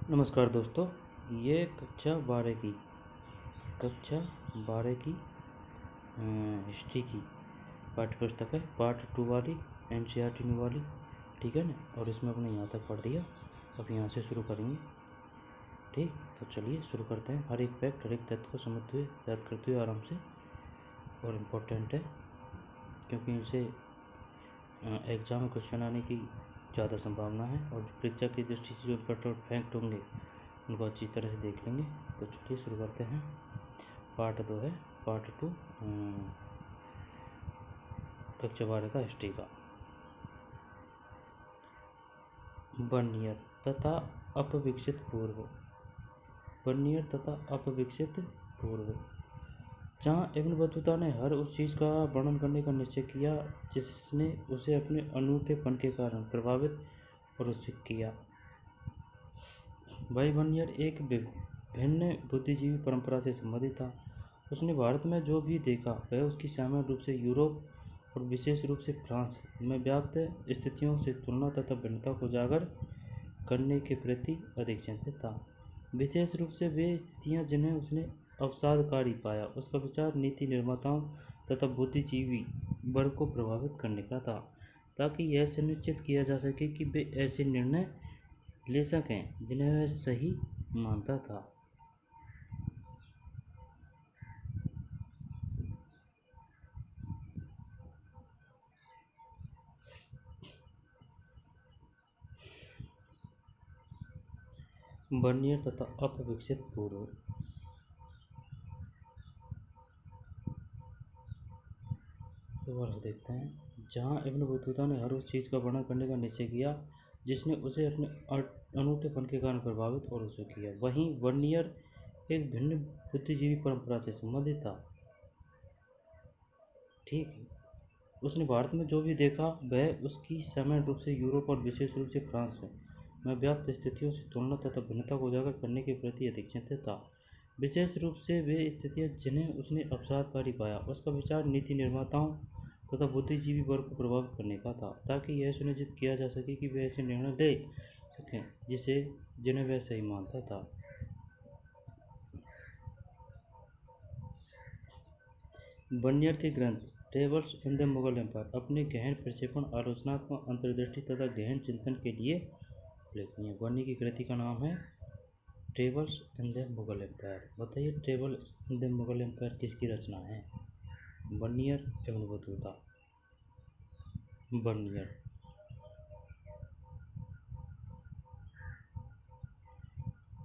नमस्कार दोस्तों। ये कक्षा 12 की हिस्ट्री की पाठ्य पुस्तक है, पार्ट 2 वाली, एनसीईआरटी न्यू वाली। ठीक है ना। और इसमें अपने यहाँ तक पढ़ दिया, अब यहाँ से शुरू करेंगे। ठीक, तो चलिए शुरू करते हैं। हर एक फैक्ट, हर एक तथ्य को समझते हुए, याद करते हुए आराम से। और इम्पोर्टेंट है क्योंकि इनसे एग्जाम में क्वेश्चन आने की ज़्यादा संभावना है, और परीक्षा की दृष्टि से जो इम्पोर्टेंट फैक्ट होंगे उनको अच्छी तरह से देख लेंगे। तो चलिए शुरू करते हैं। पार्ट 2 है, पार्ट 2 कक्षा 12 का हिस्ट्री का। वर्नियर तथा अपविकसित पूर्व। वर्नियर तथा अपविकसित पूर्व। जहाँ इब्न बतूता ने हर उस चीज़ का वर्णन करने का निश्चय किया जिसने उसे अपने अनूठेपन के कारण प्रभावित और उसे किया। भाई वर्नियर एक भिन्न बुद्धिजीवी परंपरा से संबंधित था। उसने भारत में जो भी देखा वह उसकी सामान्य रूप से यूरोप और विशेष रूप से फ्रांस में व्याप्त स्थितियों से तुलना तथा भिन्नता को उजागर करने के प्रति अधिक चिंतित था। विशेष रूप से वे स्थितियां जिन्हें उसने अवसादकारी पाया, उसका विचार नीति निर्माताओं तथा बुद्धिजीवी वर्ग को प्रभावित करने का था, ताकि यह सुनिश्चित किया जा सके कि वे ऐसे निर्णय ले सकें जिन्हें वह सही मानता था। वर्नियर तथा अपविकसित पूर्व। दोबारा देखते हैं। जहाँ इब्न बतूता ने हर उस चीज़ का वर्णन करने का निश्चय किया जिसने उसे अपने अनूठेपन के कारण प्रभावित और उसे किया, वहीं वर्नियर एक भिन्न बुद्धिजीवी परंपरा से संबंधित था। ठीक है। उसने भारत में जो भी देखा वह उसकी सामान्य रूप से यूरोप और विशेष रूप से फ्रांस में व्याप्त स्थितियों से तुलना तथा भिन्नता को उजागर करने के प्रति अधिक चिंतित था। विशेष रूप से वे स्थितियां जिन्हें उसने अवसादकारी पाया, उसका विचार नीति निर्माताओं तथा बुद्धिजीवी वर्ग को प्रभावित करने का था, ताकि यह सुनिश्चित किया जा सके कि वे ऐसे निर्णय ले सकें जिन्हें वह सही मानता था। वर्नियर के ग्रंथ Travels in the Mughal Empire अपने गहन प्रक्षेपण, आलोचनात्मक अंतर्दृष्टि तथा गहन चिंतन के लिए उल्लेखनीय। वर्नियर की कृति का नाम है travels in the Mughal empire. बताइए, travels in the Mughal empire किसकी रचना है? Vernier Ibn Battuta. वर्नियर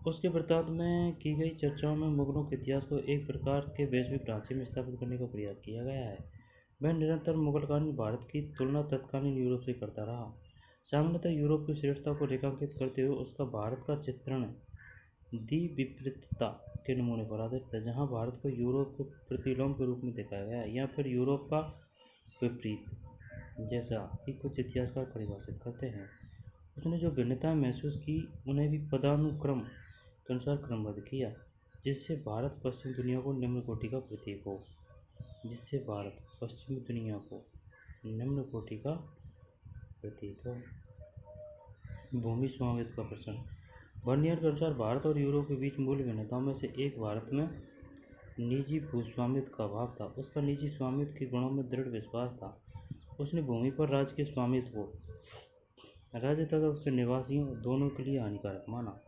उसके वृत्तांत में की गई चर्चाओं में मुगलों के इतिहास को एक प्रकार के वैश्विक ढांचे में स्थापित करने का प्रयास किया गया है। वह निरंतर मुगलकालीन भारत की तुलना तत्कालीन यूरोप से करता रहा। सामान्यतः यूरोप की श्रेष्ठता को रेखांकित करते हुए उसका भारत का चित्रण दी विपरीतता के नमूने पर आधारित है, जहाँ भारत को यूरोप के प्रतिलोम के रूप में दिखाया गया है, या फिर यूरोप का विपरीत, जैसा कि कुछ इतिहासकार परिभाषित करते हैं। उसने जो भिन्नताएं महसूस की उन्हें भी पदानुक्रम के अनुसार क्रमबद्ध किया, जिससे भारत पश्चिमी दुनिया को निम्न कोटि का प्रतीक हो। भूमि स्वामित्व का प्रश्न। वर्नियर के अनुसार भारत और यूरोप के बीच मूल भिन्नताओं में से एक भारत में निजी भूस्वामित्व का अभाव था। उसका निजी स्वामित्व के गुणों में दृढ़ विश्वास था। उसने भूमि पर राज्य के स्वामित्व को राज्य तथा उसके निवासियों दोनों के लिए हानिकारक माना।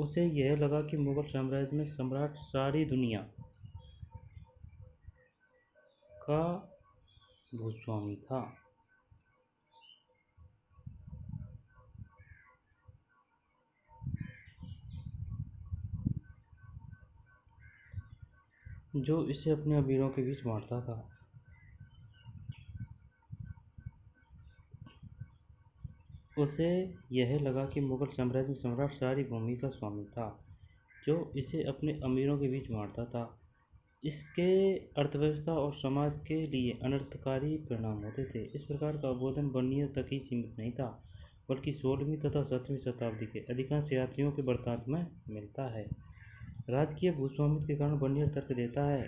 उसे यह लगा कि मुगल साम्राज्य में सम्राट सारी दुनिया का भूस्वामी था। जो इसे अपने अमीरों के बीच बांटता था। उसे यह लगा कि मुगल साम्राज्य में सम्राट सारी भूमि का स्वामी था, जो इसे अपने अमीरों के बीच बांटता था। इसके अर्थव्यवस्था और समाज के लिए अनर्थकारी परिणाम होते थे। इस प्रकार का अवबोधन वर्नियर तक ही सीमित नहीं था, बल्कि 16वीं तथा 17वीं शताब्दी के अधिकांश यात्रियों के वृत्तांत में मिलता है। राजकीय भूस्वामित्व के कारण वर्नियर तर्क देता है,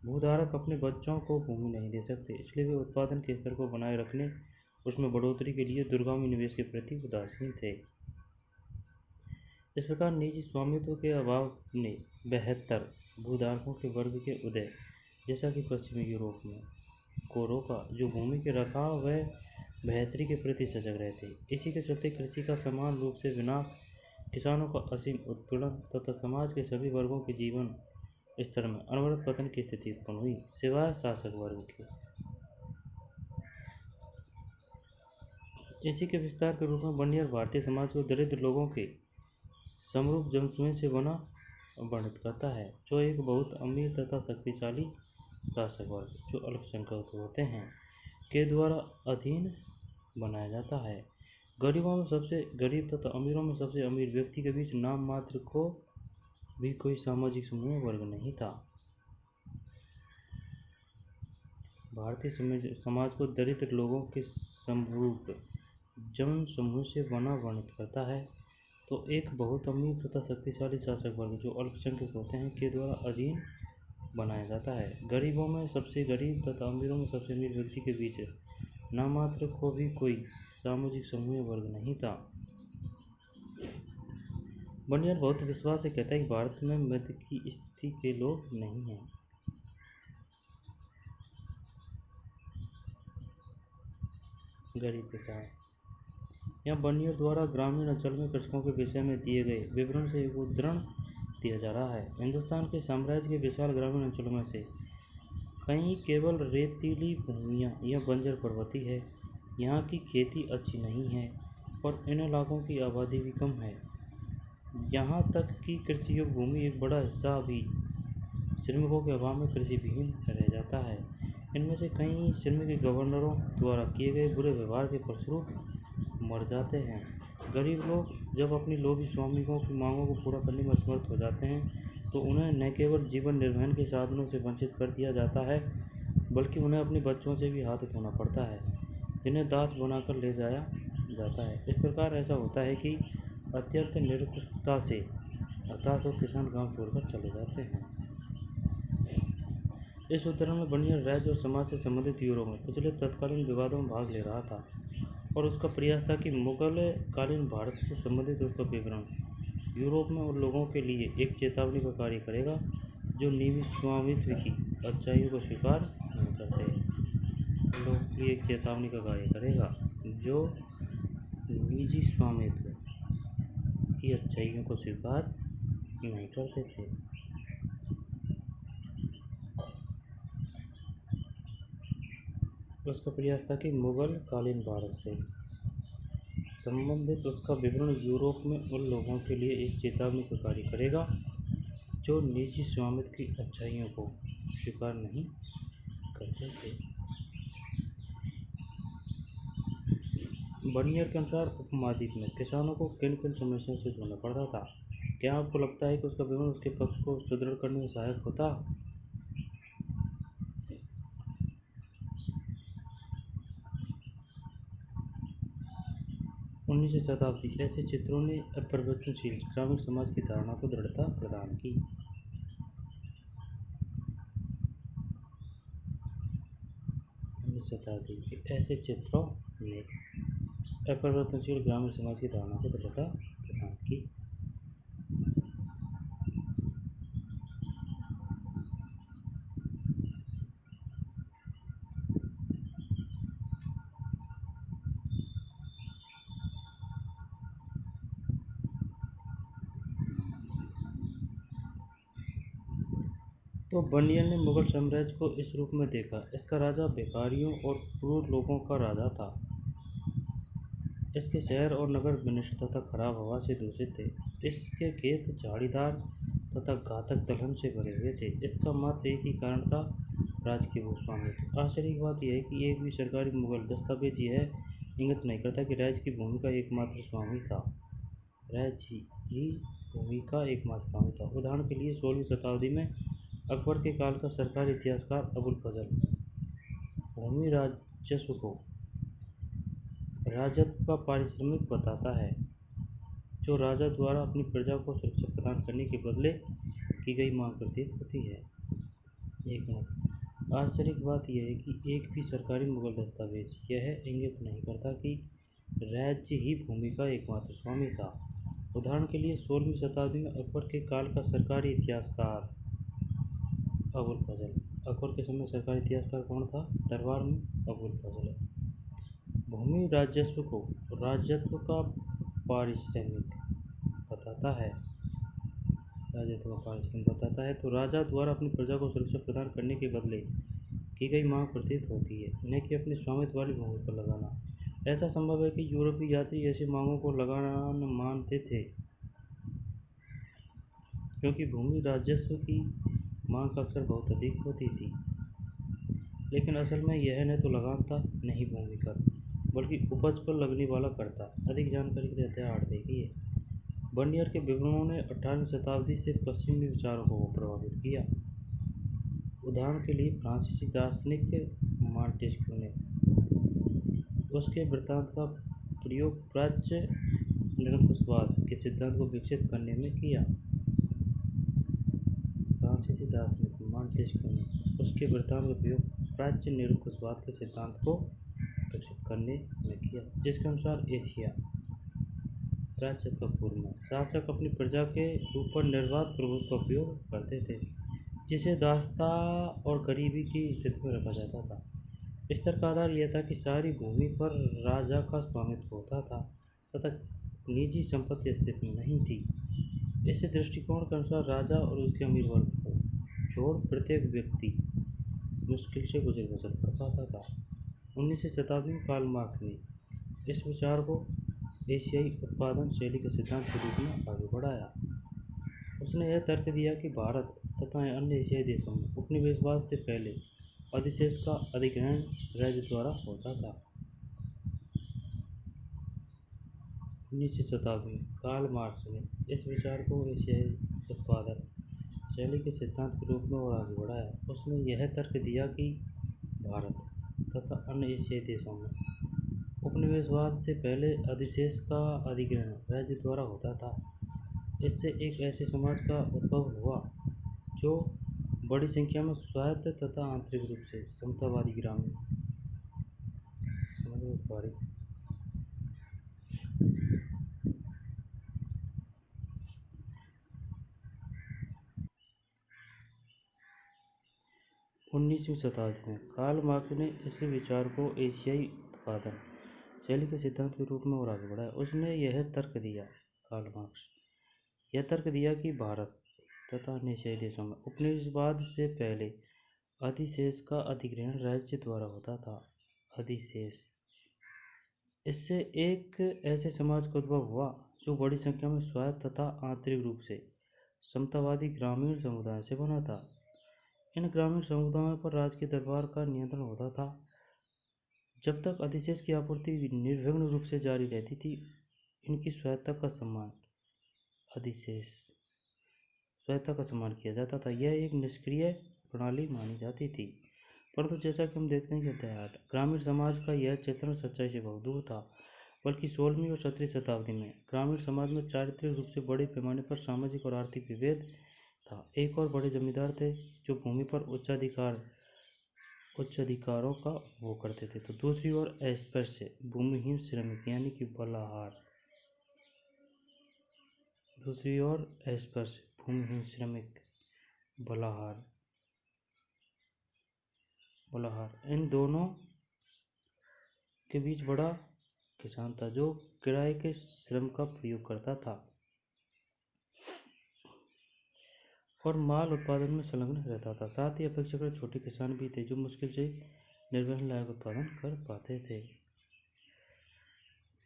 भूधारक अपने बच्चों को भूमि नहीं दे सकते, इसलिए वे उत्पादन के स्तर को बनाए रखने, उसमें बढ़ोतरी के लिए दूरगामी निवेश के प्रति उदासीन थे। इस प्रकार निजी स्वामित्व के अभाव ने बेहतर भूधारकों के वर्ग के उदय, जैसा कि पश्चिमी यूरोप में, को रोका, जो भूमि के रखाव व बेहतरी के प्रति सजग रहते। इसी के चलते कृषि का समान रूप से विनाश, किसानों का असीम उत्पीड़न तथा समाज के सभी वर्गों के जीवन स्तर में अनवरत पतन की स्थिति उत्पन्न हुई, सिवाय शासक वर्ग के। इसी के विस्तार के रूप में बर्नियर भारतीय समाज को दरिद्र लोगों के समरूप जनसमूह से बना वर्णित करता है, जो एक बहुत अमीर तथा शक्तिशाली शासक वर्ग, जो अल्पसंख्यक होते हैं, के द्वारा अधीन बनाया जाता है। गरीबों में सबसे गरीब तथा अमीरों में सबसे अमीर व्यक्ति के बीच नाम मात्र को भी कोई सामाजिक समूह वर्ग नहीं था। भारतीय समाज को दरिद्र लोगों के समरूप जन समूह से बना वर्णित करता है, तो एक बहुत अमीर तथा शक्तिशाली शासक वर्ग, जो अल्पसंख्यक होते हैं, के द्वारा अधीन बनाया जाता है। गरीबों में सबसे गरीब तथा अमीरों में सबसे अमीर व्यक्ति के बीच नाममात्र को भी कोई सामाजिक समूह वर्ग नहीं था। बर्नियर बहुत विश्वास से कहता है कि भारत में मध्य की स्थिति के लोग नहीं हैं। गरीब किसान। यहाँ बर्नियर द्वारा ग्रामीण अंचल में कृषकों के विषय में दिए गए विवरण से एक उद्धरण दिया जा रहा है। हिंदुस्तान के साम्राज्य के विशाल ग्रामीण अंचलों में से कहीं केवल रेतीली भूमियाँ या बंजर पर्वती है। यहाँ की खेती अच्छी नहीं है और इन इलाकों की आबादी भी कम है। यहाँ तक कि कृषि योग्य भूमि एक बड़ा हिस्सा भी श्रमिकों के अभाव में कृषि विहीन रह जाता है। इनमें से कई श्रमिक गवर्नरों द्वारा किए गए बुरे व्यवहार के फलस्वरूप मर जाते हैं। गरीब लोग जब अपनी लोभी स्वामियों की मांगों को पूरा करने में असमर्थ हो जाते हैं, तो उन्हें न केवल जीवन निर्वहन के साधनों से वंचित कर दिया जाता है, बल्कि उन्हें अपने बच्चों से भी हाथ धोना पड़ता है, जिन्हें दास बनाकर ले जाया जाता है। इस प्रकार ऐसा होता है कि अत्यंत निरक्षरता से हताश और किसान गांव छोड़कर चले जाते हैं। इस उद्धरण में बर्नियर राज्य और समाज से संबंधित यूरोप में प्रचलित तत्कालीन विवादों में भाग ले रहा था और उसका प्रयास था कि मुगल कालीन भारत से संबंधित उसका विवरण यूरोप में उन लोगों के लिए एक चेतावनी का कार्य करेगा जो निजी स्वामित्व की अच्छाइयों को स्वीकार नहीं करते। लोगों के लिए एक चेतावनी का कार्य करेगा जो निजी स्वामित्व की अच्छाइयों को स्वीकार नहीं करते थे। उसका प्रयास था कि मुगल कालीन भारत से संबंधित उसका विवरण यूरोप में उन लोगों के लिए एक चेतावनी का कार्य करेगा जो निजी स्वामित्व की अच्छाइयों को स्वीकार नहीं करते थे। बर्नियर के अनुसार उपमहाद्वीप में किसानों को किन किन समस्याओं से जूझना पड़ता था? क्या आपको लगता है कि उसका विवरण उसके पक्ष को सुदृढ़ करने में सहायक होता? 19वीं शताब्दी ऐसे चित्रों ने अपरिवर्तनशील ग्रामीण समाज की धारणा को दृढ़ता प्रदान की। 19वीं शताब्दी के ऐसे चित्रों ने अपरिवर्तनशील ग्रामीण समाज की धारणा को दृढ़ता प्रदान की। तो बर्नियर ने मुगल साम्राज्य को इस रूप में देखा। इसका राजा भिखारियों और क्रूर लोगों का राजा था। इसके शहर और नगर विनष्ट तथा खराब हवा से दूषित थे। इसके खेत झाड़ीदार तथा घातक दलहन से भरे हुए थे। इसका मात्र एक ही कारण था, राजकीय भूस्वामित्व। आश्चर्य की बात यह है कि एक भी सरकारी मुगल दस्तावेज यह इंगित नहीं करता कि राज्य की भूमि का एकमात्र स्वामी था। राज्य ही भूमि का एकमात्र स्वामी था। उदाहरण के लिए 16वीं शताब्दी में अकबर के काल का सरकारी इतिहासकार अबुल फजल भूमि राजस्व को राजत्व का पारिश्रमिक बताता है, जो राजा द्वारा अपनी प्रजा को सुरक्षा प्रदान करने के बदले की गई मांग प्रतीत होती है। एक मिनट। आश्चर्य की बात यह है कि एक भी सरकारी मुगल दस्तावेज यह इंगित नहीं करता कि राज्य ही भूमि का एकमात्र स्वामी था। उदाहरण के लिए 16वीं शताब्दी में अकबर के काल का सरकारी इतिहासकार अबुल फजल। अकबर के समय सरकारी इतिहासकार कौन था? दरबार में अबुल फजल। भूमि राजस्व का पारिश्रमिक बताता है। तो राजा द्वारा अपनी प्रजा को सुरक्षा प्रदान करने के बदले की गई मांग प्रतीत होती है, न कि अपने स्वामित्व वाली भूमि पर लगाना। ऐसा संभव है कि यूरोपीय यात्री ऐसी मांगों को लगान मानते थे क्योंकि भूमि राजस्व की मांग अक्सर बहुत अधिक होती थी, लेकिन असल में यह न तो लगान था न ही भूमि कर, बल्कि उपज पर लगने वाला कर था। अधिक जानकारी के लिए अध्याय 8 देखिए। बर्नियर के विवरणों ने 18वीं शताब्दी से पश्चिमी विचारों को प्रभावित किया। उदाहरण के लिए फ्रांसीसी दार्शनिक मॉन्टेस्क्यू ने उसके वृत्तांत का प्रयोग प्राच्य निरंकुशवाद के सिद्धांत को विकसित करने में किया। फ्रांसीसी दार्शनिक मॉन्टेस्क्यू ने उसके वृत्तांत का प्रयोग प्राच्य निरंकुशवाद के सिद्धांत को विकसित करने में किया, जिसके अनुसार एशिया प्राच्य का पूर्व में शासक अपनी प्रजा के ऊपर निर्वाध प्रभुत्व का उपयोग करते थे, जिसे दासता और गरीबी की स्थिति में रखा जाता था। इस तर्क का आधार यह था कि सारी भूमि पर राजा का स्वामित्व होता था तथा निजी संपत्ति अस्तित्व में नहीं थी। इस दृष्टिकोण के अनुसार राजा और उसके अमीर वर्ग को छोड़ प्रत्येक व्यक्ति मुश्किल से गुजर बसर कर पाता था। 19वीं शताब्दी में कार्ल मार्क्स ने इस विचार को एशियाई उत्पादन शैली के सिद्धांत के रूप में आगे बढ़ाया। उसने यह तर्क दिया कि भारत तथा अन्य एशियाई देशों में उपनिवेशवाद से पहले अधिशेष का अधिग्रहण राज्य द्वारा होता था। 19वीं शताब्दी में कार्ल मार्क्स ने इस विचार को एशियाई उत्पादन शैली के सिद्धांत के रूप में और आगे बढ़ाया। उसने यह तर्क दिया कि भारत तथा अन्य एशियाई देशों में उपनिवेशवाद से पहले अधिशेष का अधिग्रहण राज्य द्वारा होता था। इससे एक ऐसे समाज का उद्भव हुआ जो बड़ी संख्या में स्वायत्त तथा आंतरिक रूप से समतावादी ग्रामीण समझ में पा रही 19वीं शताब्दी में कार्ल मार्क्स ने इस विचार को एशियाई उत्पादन शैली के सिद्धांत के रूप में और आगे बढ़ाया। उसने यह तर्क दिया कि भारत तथा अन्य एशियाई देशों में उपनिवेशवाद से पहले अधिशेष का अधिग्रहण राज्य द्वारा होता था। अधिशेष इससे एक ऐसे समाज का उद्भव हुआ जो बड़ी संख्या में स्वायत्त तथा आंतरिक रूप से समतावादी ग्रामीण समुदाय से बना था। इन ग्रामीण समुदायों पर राज के दरबार का नियंत्रण होता था। जब तक अधिशेष की आपूर्ति निर्विघ्न रूप से जारी रहती थी, इनकी स्वायत्ता का सम्मान किया जाता था। यह एक निष्क्रिय प्रणाली मानी जाती थी। परंतु जैसा कि हम देखते हैं कि अध्याय 8 ग्रामीण समाज का यह चित्रण सच्चाई से बहुत दूर था, बल्कि 16वीं और 17वीं शताब्दी में ग्रामीण समाज में चारित्रिक रूप से बड़े पैमाने पर सामाजिक और आर्थिक विभेद था। एक और बड़े जमींदार थे जो भूमि पर उच्च अधिकारों का उपभोग करते थे, तो दूसरी ओर अस्पृश्य भूमिहीन श्रमिक यानी कि बलाहार इन दोनों के बीच बड़ा किसान था जो किराए के श्रम का प्रयोग करता था और माल उत्पादन में संलग्न रहता था। साथ ही अपेक्षाकृत छोटे किसान भी थे जो मुश्किल से निर्वहन लायक उत्पादन कर पाते थे।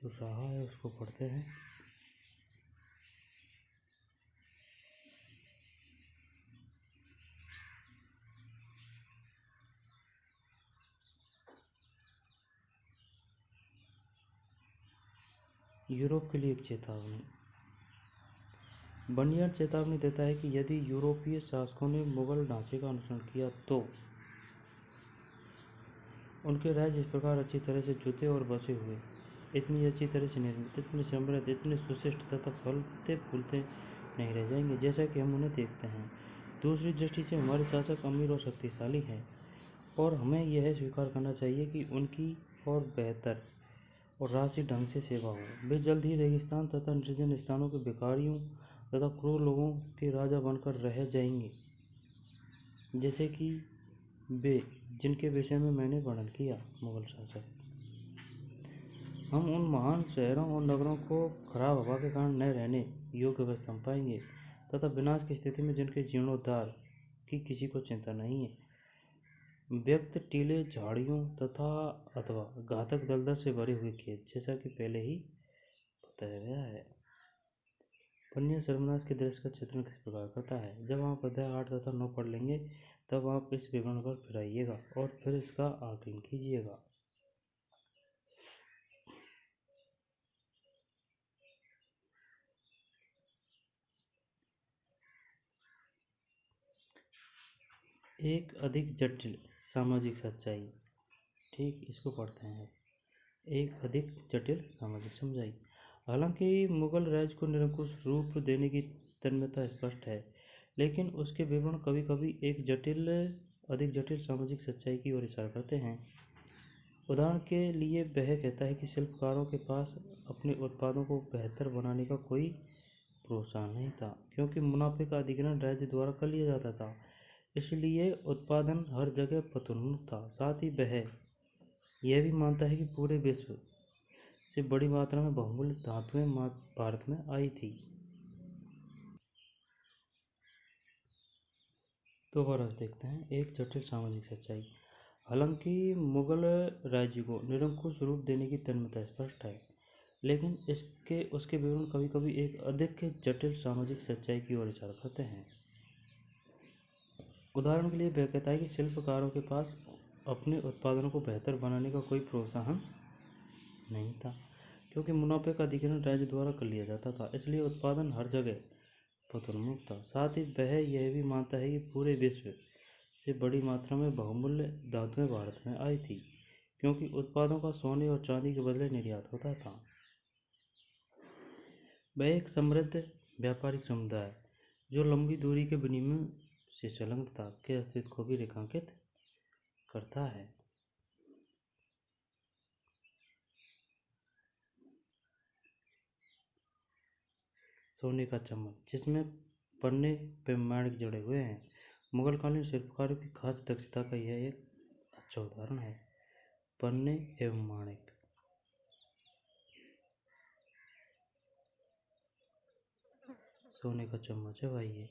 जो रहा है उसको पढ़ते हैं। यूरोप के लिए एक चेतावनी। बर्नियर चेतावनी देता है कि यदि यूरोपीय शासकों ने मुगल ढांचे का अनुसरण किया तो उनके राज्य इस प्रकार अच्छी तरह से जुते और बसे हुए, इतनी अच्छी तरह से निर्मित, इतने समृद्ध, इतने सुशिष्ट तथा फलते फूलते नहीं रह जाएंगे जैसा कि हम उन्हें देखते हैं। दूसरी दृष्टि से हमारे शासक अमीर और शक्तिशाली हैं और हमें यह स्वीकार करना चाहिए कि उनकी और बेहतर और राशि ढंग से सेवा हो। वे जल्द ही रेगिस्तान तथा निर्जन स्थानों के भिखारियों तथा क्रूर लोगों के राजा बनकर रह जाएंगे, जैसे कि वे जिनके विषय में मैंने वर्णन किया। मुगल शासक, हम उन महान शहरों और नगरों को खराब हवा के कारण न रहने योग्य अवस्था में पाएंगे तथा विनाश की स्थिति में जिनके जीर्णोद्धार की किसी को चिंता नहीं है। व्यक्त टीले, झाड़ियों तथा अथवा घातक दलदल से भरे हुए खेत, जैसा कि पहले ही बताया गया है। पन्निया सर्वनाश के दृश्य का चित्रण किस प्रकार करता है? जब आप अध्याय 8 तथा 9 पढ़ लेंगे तब आप इस विवरण पर फिर आइएगा और फिर इसका आकलन कीजिएगा। एक अधिक जटिल सामाजिक सच्चाई। ठीक, इसको पढ़ते हैं। एक अधिक जटिल सामाजिक समझाई। हालांकि मुगल राज्य को निरंकुश रूप देने की तन्मयता स्पष्ट है, लेकिन उसके विवरण कभी कभी अधिक जटिल सामाजिक सच्चाई की ओर इशारा करते हैं। उदाहरण के लिए वह कहता है कि शिल्पकारों के पास अपने उत्पादों को बेहतर बनाने का कोई प्रोत्साहन नहीं था, क्योंकि मुनाफे का अधिग्रहण राज्य द्वारा कर लिया जाता था, इसलिए उत्पादन हर जगह पतोन्मुख था। साथ ही वह यह भी मानता है कि पूरे विश्व से बड़ी मात्रा में बहुमूल्य धातुएं भारत में आई थी। दोबारा देखते हैं। एक जटिल सामाजिक सच्चाई। हालांकि मुगल राज्य को निरंकुश रूप देने की तन्मयता स्पष्ट है, लेकिन उसके विवरण कभी कभी एक अधिक जटिल सामाजिक सच्चाई की ओर इशारा करते हैं। उदाहरण के लिए वह कहता है कि शिल्पकारों के पास अपने उत्पादनों को बेहतर बनाने का कोई प्रोत्साहन नहीं था, क्योंकि मुनाफे का अधिग्रहण राज्य द्वारा कर लिया जाता था, इसलिए उत्पादन हर जगह पतोन्मुख था। साथ ही वह यह भी मानता है कि पूरे विश्व से बड़ी मात्रा में बहुमूल्य धातुएं भारत में आई थी, क्योंकि उत्पादों का सोने और चांदी के बदले निर्यात होता था। वह एक समृद्ध व्यापारिक समुदाय जो लंबी दूरी के विनिमय से संलग्नता के अस्तित्व को भी रेखांकित करता है। सोने का चम्मच, जिसमें पन्ने पे माणिक जड़े हुए हैं। मुगलकालीन शिल्पकारों की खास दक्षता का यह एक अच्छा उदाहरण है। पन्ने एवं माणिक। सोने का चम्मच है भाई ये।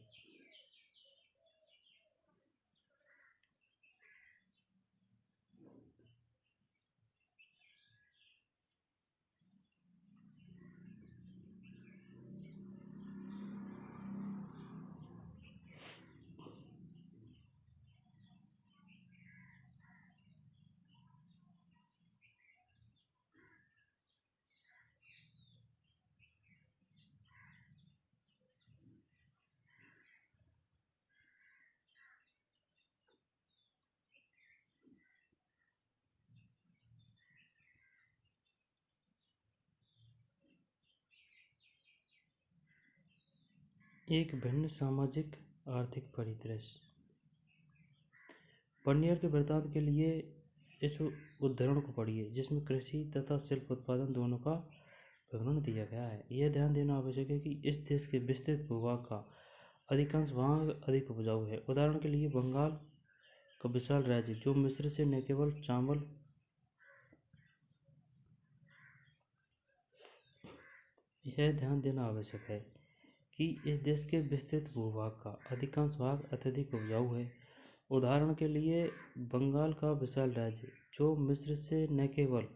एक भिन्न सामाजिक आर्थिक परिदृश्य। पन्नियर के वृत्तांत के लिए इस उद्धरण को पढ़िए, जिसमें कृषि तथा शिल्प उत्पादन दोनों का विवरण दिया गया है। यह ध्यान देना आवश्यक है कि इस देश के विस्तृत भूभाग का अधिकांश भाग अधिक उपजाऊ है। उदाहरण के लिए बंगाल का विशाल राज्य, जो मिस्र से न केवल चावल यह ध्यान देना आवश्यक है कि इस देश के विस्तृत भूभाग का अधिकांश भाग अत्यधिक उपजाऊ है। उदाहरण के लिए बंगाल का विशाल राज्य, जो मिस्र से न केवल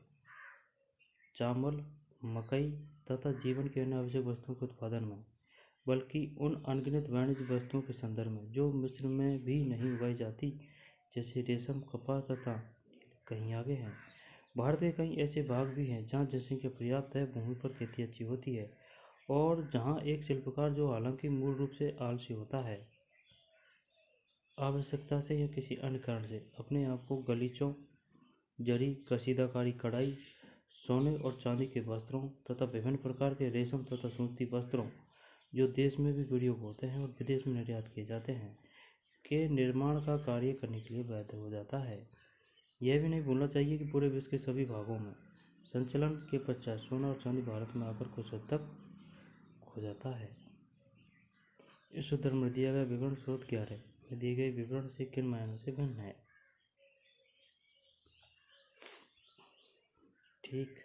चावल, मकई तथा जीवन की अन्य आवश्यक वस्तुओं के उत्पादन में, बल्कि उन अनगिनत वाणिज्य वस्तुओं के संदर्भ में जो मिस्र में भी नहीं उगाई जाती, जैसे रेशम, कपास तथा कहीं आगे हैं। भारत के कई ऐसे भाग भी हैं जहाँ जनसंख्या पर्याप्त है, भूमि पर खेती अच्छी होती है और जहाँ एक शिल्पकार, जो हालांकि मूल रूप से आलसी होता है, आवश्यकता से या किसी अन्य कारण से अपने आप को गलीचों, जरी, कशीदाकारी, कढ़ाई, सोने और चांदी के वस्त्रों तथा विभिन्न प्रकार के रेशम तथा सूती वस्त्रों, जो देश में भी प्रयोग होते हैं और विदेश में निर्यात किए जाते हैं, के निर्माण का कार्य करने के लिए बाध्य हो जाता है। यह भी नहीं भूलना चाहिए कि पूरे विश्व के सभी भागों में संचलन के पश्चात सोना और चांदी भारत में आकर कुछ हद तक खो जाता है। इस उत्तर में दिया गया विवरण स्रोत क्या है? दिए गए विवरण से किन मायनों से भिन्न है? ठीक।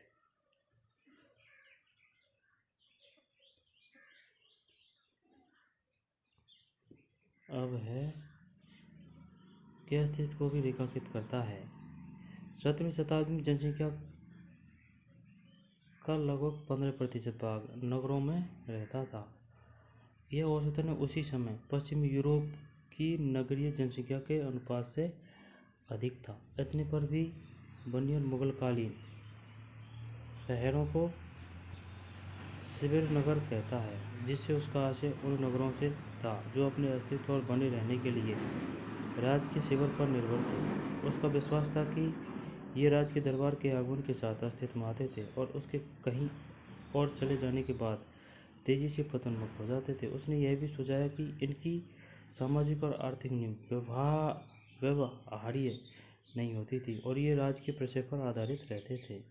अब है के अस्तित्व को भी रेखांकित करता है। 17वीं शताब्दी में जनसंख्या का लगभग 15% भाग नगरों में रहता था। यह औसतन उसी समय पश्चिमी यूरोप की नगरीय जनसंख्या के अनुपात से अधिक था। इतने पर भी बनियर मुगलकालीन शहरों को शिविर नगर कहता है, जिससे उसका आशय उन नगरों से था जो अपने अस्तित्व और बने रहने के लिए राज्य के शिविर पर निर्भर थे। उसका विश्वास था कि ये राज्य के दरबार के आगमन के साथ अस्तित्व में आते थे और उसके कहीं और चले जाने के बाद तेजी से पतनमुक्त हो जाते थे। उसने यह भी सुझाया कि इनकी सामाजिक और आर्थिक नींव व्यवहार्य नहीं होती थी और ये राज्य के प्रश्न पर आधारित रहते थे।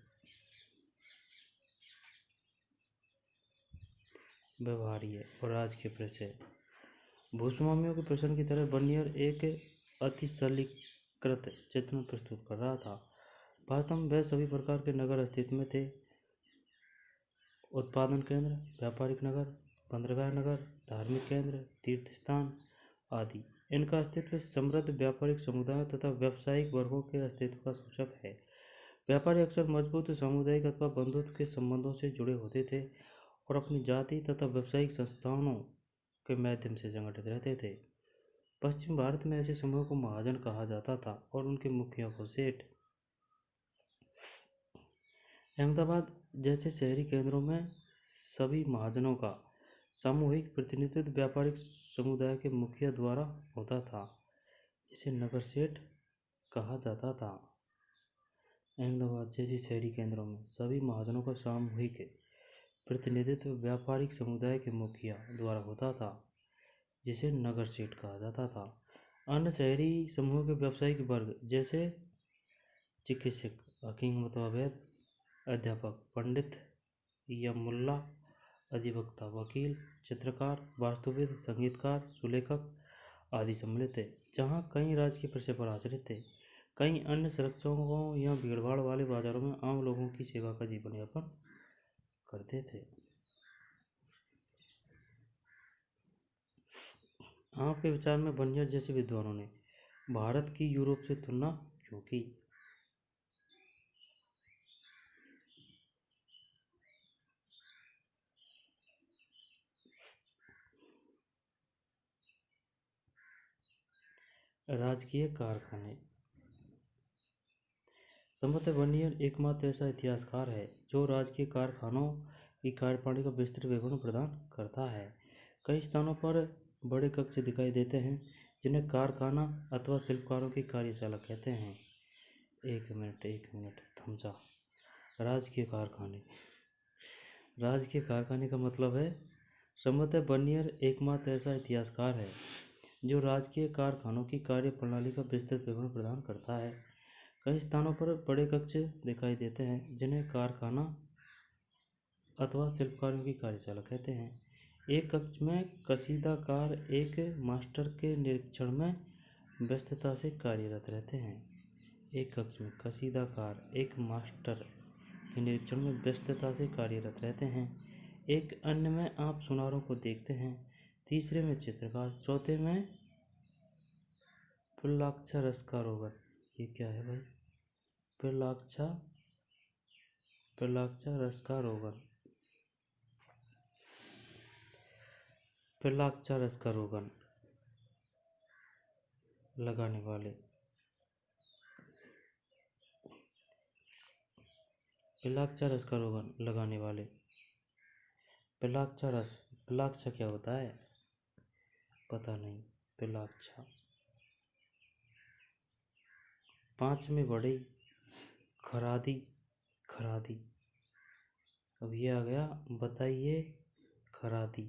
व्यवहार्य और राज्य के प्रश्न। भूस्वामियों के प्रश्न की तरह बर्नियर एक अति सरलीकृत चित्रण प्रस्तुत कर रहा था। वास्तव में वह सभी प्रकार के नगर अस्तित्व में थे: उत्पादन केंद्र, व्यापारिक नगर, बंदरगाह नगर, धार्मिक केंद्र, तीर्थ स्थान आदि। इनका अस्तित्व समृद्ध व्यापारिक समुदायों तथा व्यावसायिक वर्गों के अस्तित्व का सूचक है। व्यापारी अक्सर मजबूत सामुदायिक अथवा बंधुत्व के संबंधों से जुड़े होते थे और अपनी जाति तथा व्यावसायिक संस्थानों के माध्यम से संगठित रहते थे। पश्चिम भारत में ऐसे समूहों को महाजन कहा जाता था और उनके मुखिया को सेठ। अहमदाबाद जैसे शहरी केंद्रों में सभी महाजनों का सामूहिक प्रतिनिधित्व व्यापारिक समुदाय के मुखिया द्वारा होता था, जिसे नगर सेठ कहा जाता था। अहमदाबाद जैसे शहरी केंद्रों में सभी महाजनों का सामूहिक प्रतिनिधित्व व्यापारिक समुदाय के मुखिया द्वारा होता था, जिसे नगर सेठ कहा जाता था। अन्य शहरी समूहों के व्यावसायिक वर्ग जैसे चिकित्सक, हकीम अथवा वैद्य, अध्यापक, पंडित या मुल्ला, अधिवक्ता, वकील, चित्रकार, वास्तुविद, संगीतकार, सुलेखक आदि सम्मिलित थे। जहाँ कई राज्य के पेशे पर आश्रित थे, कई अन्य सड़कों या भीड़भाड़ वाले बाजारों में आम लोगों की सेवा का जीवन यापन करते थे। आपके विचार में बर्नियर जैसे विद्वानों ने भारत की यूरोप से तुलना क्यों की? राजकीय कारखाने। संभवतः बर्नियर एकमात्र ऐसा इतिहासकार है जो राजकीय कारखानों की कार्यप्रणाली का विस्तृत विवरण प्रदान करता है। कई स्थानों पर बड़े कक्ष दिखाई देते हैं जिन्हें कारखाना अथवा शिल्पकारों की कार्यशाला कहते हैं। एक मिनट थम जा। राजकीय कारखाने। राजकीय कारखाने का मतलब है, संभवतः बर्नियर एकमात्र ऐसा इतिहासकार है जो राजकीय कारखानों की कार्यप्रणाली का विस्तृत विवरण प्रदान करता है। कई स्थानों पर बड़े कक्ष दिखाई देते हैं जिन्हें कारखाना अथवा शिल्पकारों की कार्यशाला कहते हैं। एक कक्ष में कशीदाकार एक मास्टर के निरीक्षण में व्यस्तता से कार्यरत रहते हैं। एक कक्ष में कशीदाकार एक मास्टर के निरीक्षण में व्यस्तता से कार्यरत रहते हैं। एक अन्य में आप सुनारों को देखते हैं। तीसरे में चित्रकार। चौथे में पिल्लाक्षा रसकारोगर। ये क्या है भाई? पिल्लाक्षा रसकारोगन। पिल्लाक्षा रसकारोगन लगाने वाले। पिल्लाक्षा रसकारोगन लगाने वाले। पिल्लाक्षा क्या होता है? पता नहीं। पिल्लाक्षा। पांचवें बड़ी खरादी। अब ये आ गया, बताइए खरादी।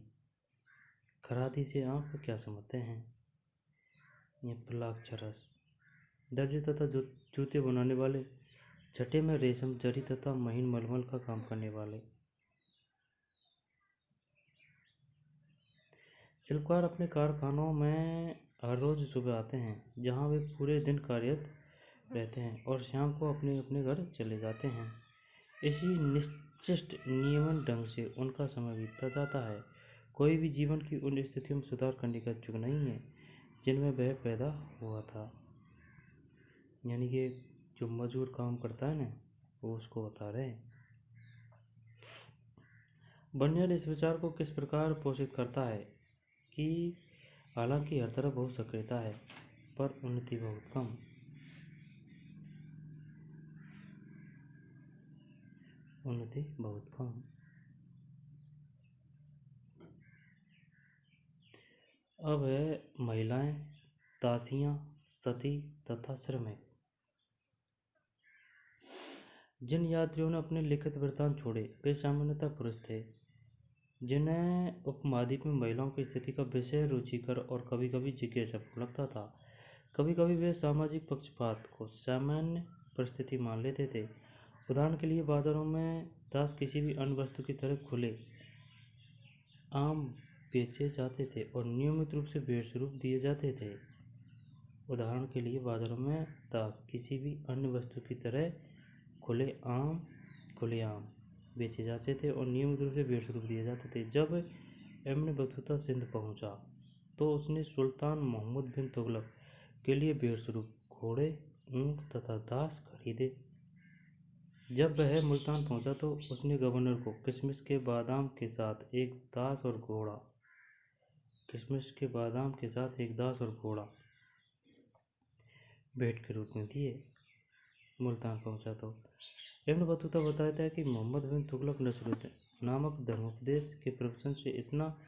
खरादी से आप क्या समझते हैं? ये पिल्लाक्षा रस। दर्जी तथा जूते बनाने वाले छठे में रेशम, जरी तथा महीन मलमल का काम करने वाले। शिल्पकार अपने कारखानों में हर रोज सुबह आते हैं, जहां वे पूरे दिन कार्यरत रहते हैं और शाम को अपने अपने घर चले जाते हैं। इसी निश्चित नियमन ढंग से उनका समय बीतता जाता है। कोई भी जीवन की उन स्थितियों में सुधार करने का इच्छुक नहीं है जिनमें वह पैदा हुआ था। यानी कि जो मजदूर काम करता है ना, वो उसको बता रहे हैं। बर्नियर इस विचार को किस प्रकार पोषित करता है कि हालांकि हर तरफ बहुत सक्रियता है, पर उन्नति बहुत कम। उन्नति बहुत कम। अब है महिलाएं, दासियां, सती तथा श्रमिक। जिन यात्रियों ने अपने लिखित वृत्तांत छोड़े वे सामान्यतः पुरुष थे, जिन्हें उपमहाद्वीप में महिलाओं की स्थिति का विषय रुचिकर और कभी कभी जिज्ञासापूर्ण लगता था। कभी कभी वे सामाजिक पक्षपात को सामान्य परिस्थिति मान लेते थे। उदाहरण के लिए बाजारों में दास किसी भी अन्य वस्तु की तरह खुले आम बेचे जाते थे और नियमित रूप से बेशुरूप दिए जाते थे। उदाहरण के लिए बाजारों में दास किसी भी अन्य वस्तु की तरह खुलेआम बेचे जाते थे और नियमित रूप से बेशुरूप दिए जाते थे। जब इब्न बतूता सिंध पहुंचा तो उसने सुल्तान मोहम्मद बिन तुगलक के लिए बेशुरूप घोड़े, ऊंट तथा दास खरीदे। जब वह मुल्तान पहुंचा तो उसने गवर्नर को किशमिश के बादाम के साथ एक दास और घोड़ा भेंट के रूप में दिए। मुल्तान पहुंचा तो इब्न बतूता बताता है कि मोहम्मद बिन तुगलक नसरुद्दीन नामक धर्मोपदेश के प्रवचन से इतना